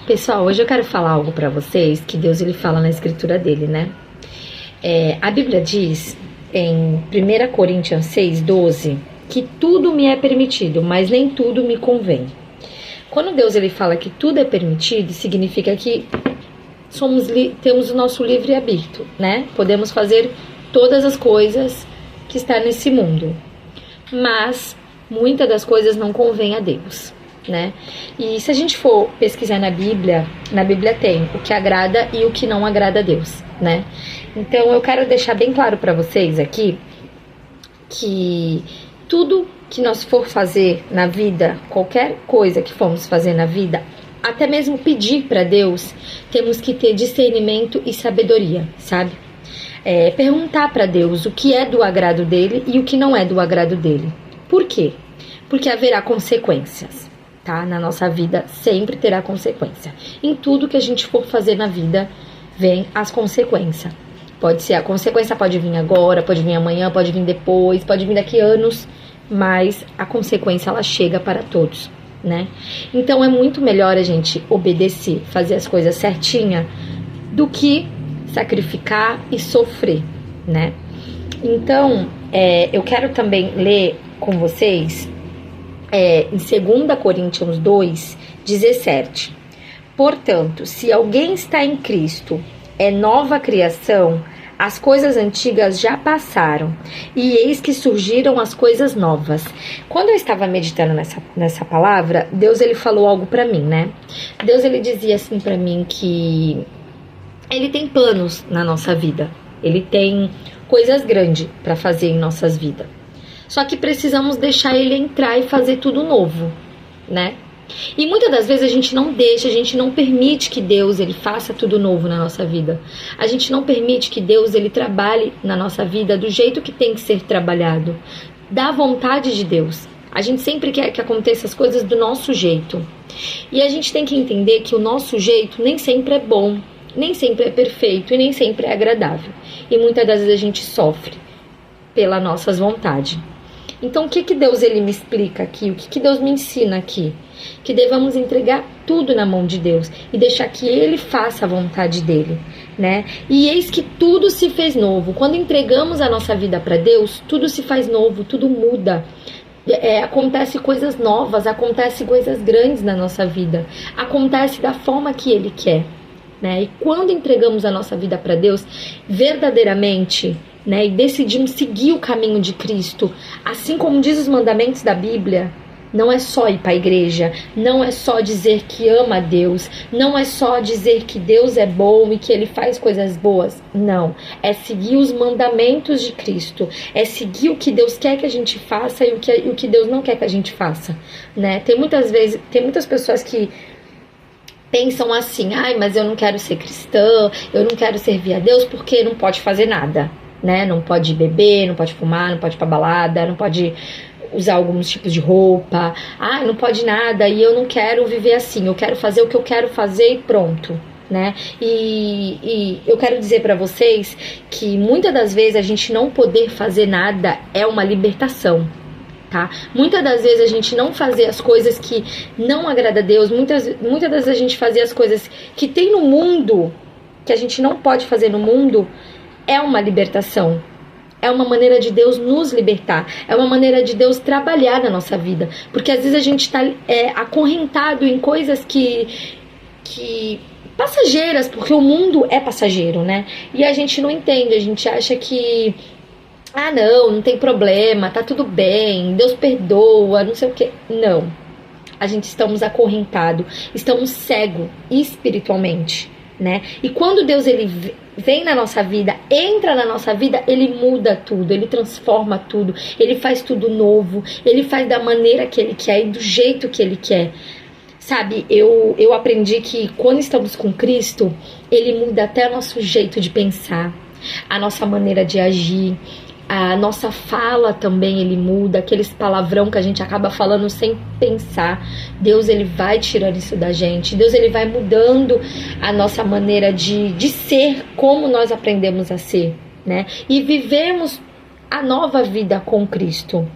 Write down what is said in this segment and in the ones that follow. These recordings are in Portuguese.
Pessoal, hoje eu quero falar algo pra vocês que Deus ele fala na escritura dele, né? A Bíblia diz em 1 Coríntios 6:12 que tudo me é permitido, mas nem tudo me convém. Quando Deus ele fala que tudo é permitido, significa que temos o nosso livre-arbítrio, né? Podemos fazer todas as coisas que estão nesse mundo, mas muitas das coisas não convém a Deus, né? E se a gente for pesquisar na Bíblia tem o que agrada e o que não agrada a Deus, né? Então eu quero deixar bem claro para vocês aqui que tudo que nós for fazer na vida, qualquer coisa que formos fazer na vida, até mesmo pedir para Deus, temos que ter discernimento e sabedoria, sabe? Perguntar para Deus o que é do agrado dele e o que não é do agrado dele. Por quê? Porque haverá consequências, tá? Na nossa vida sempre terá consequência. Em tudo que a gente for fazer na vida, vem as consequências. A consequência pode vir agora, pode vir amanhã, pode vir depois, pode vir daqui a anos, mas a consequência ela chega para todos, né? Então é muito melhor a gente obedecer, fazer as coisas certinha, do que sacrificar e sofrer, né? Então, eu quero também ler com vocês em 2 Coríntios 2:17. Portanto, se alguém está em Cristo, é nova criação, as coisas antigas já passaram, e eis que surgiram as coisas novas. Quando eu estava meditando nessa palavra, Deus ele falou algo para mim, né? Deus ele dizia assim para mim que ele tem planos na nossa vida, ele tem coisas grandes para fazer em nossas vidas. Só que precisamos deixar ele entrar e fazer tudo novo, né? E muitas das vezes a gente não deixa, a gente não permite que Deus ele faça tudo novo na nossa vida. A gente não permite que Deus ele trabalhe na nossa vida do jeito que tem que ser trabalhado, da vontade de Deus. A gente sempre quer que aconteça as coisas do nosso jeito. E a gente tem que entender que o nosso jeito nem sempre é bom, nem sempre é perfeito e nem sempre é agradável. E muitas das vezes a gente sofre pelas nossas vontades. Então o que Deus ele me explica aqui? O que Deus me ensina aqui? Que devamos entregar tudo na mão de Deus e deixar que Ele faça a vontade dele, né? E eis que tudo se fez novo. Quando entregamos a nossa vida para Deus, tudo se faz novo, tudo muda. Acontece coisas novas, acontece coisas grandes na nossa vida. Acontece da forma que Ele quer, né? E quando entregamos a nossa vida para Deus, verdadeiramente, né, e decidimos seguir o caminho de Cristo, assim como diz os mandamentos da Bíblia, não é só ir para a igreja, não é só dizer que ama a Deus, não é só dizer que Deus é bom e que Ele faz coisas boas, não, é seguir os mandamentos de Cristo, é seguir o que Deus quer que a gente faça e o que Deus não quer que a gente faça, né? Tem muitas pessoas que pensam assim, mas eu não quero ser cristã, eu não quero servir a Deus porque não pode fazer nada, né? Não pode beber, não pode fumar, não pode ir pra balada, não pode usar alguns tipos de roupa, não pode nada, e eu não quero viver assim, eu quero fazer o que eu quero fazer e pronto, né? E eu quero dizer pra vocês que muitas das vezes a gente não poder fazer nada é uma libertação, tá? Muitas das vezes a gente não fazer as coisas que não agrada a Deus, muitas das vezes a gente fazer as coisas que tem no mundo, que a gente não pode fazer no mundo, é uma libertação. É uma maneira de Deus nos libertar. É uma maneira de Deus trabalhar na nossa vida. Porque às vezes a gente está acorrentado em coisas que passageiras, porque o mundo é passageiro, né? E a gente não entende, a gente acha que não tem problema, tá tudo bem, Deus perdoa, não sei o que. Não. A gente estamos acorrentados, estamos cegos espiritualmente, né? E quando Deus ele vem na nossa vida, entra na nossa vida, Ele muda tudo, Ele transforma tudo, Ele faz tudo novo, Ele faz da maneira que Ele quer e do jeito que Ele quer. Sabe, eu aprendi que quando estamos com Cristo, Ele muda até o nosso jeito de pensar, a nossa maneira de agir, a nossa fala também Ele muda, aqueles palavrão que a gente acaba falando sem pensar. Deus ele vai tirando isso da gente, Deus ele vai mudando a nossa maneira de ser, como nós aprendemos a ser, né? E vivemos a nova vida com Cristo.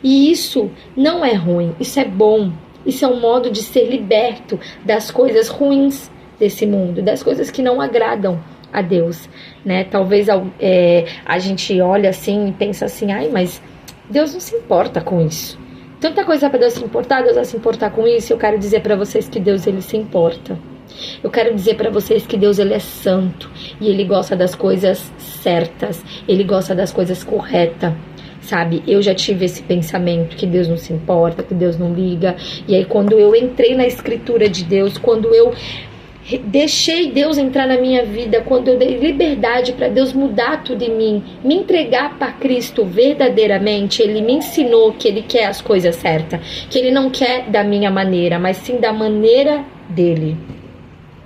E isso não é ruim, isso é bom. Isso é um modo de ser liberto das coisas ruins desse mundo, das coisas que não agradam a Deus, né? Talvez a gente olha assim e pensa assim, ai, mas Deus não se importa com isso. Tanta coisa para Deus se importar, Deus vai se importar com isso. Eu quero dizer para vocês que Deus, ele se importa. Eu quero dizer para vocês que Deus, ele é santo e ele gosta das coisas certas, ele gosta das coisas corretas. Sabe, eu já tive esse pensamento que Deus não se importa, que Deus não liga. E aí quando eu entrei na escritura de Deus, quando eu deixei Deus entrar na minha vida, quando eu dei liberdade para Deus mudar tudo em mim, me entregar para Cristo verdadeiramente, Ele me ensinou que Ele quer as coisas certas, que Ele não quer da minha maneira, mas sim da maneira dEle.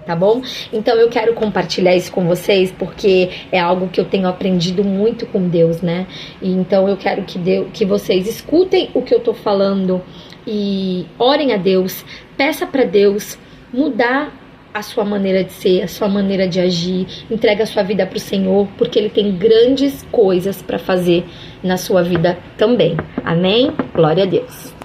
Tá bom? Então eu quero compartilhar isso com vocês, porque é algo que eu tenho aprendido muito com Deus, né? E então eu quero que vocês escutem o que eu tô falando e orem a Deus, peça para Deus mudar a sua maneira de ser, a sua maneira de agir, entrega a sua vida para o Senhor, porque Ele tem grandes coisas para fazer na sua vida também. Amém? Glória a Deus.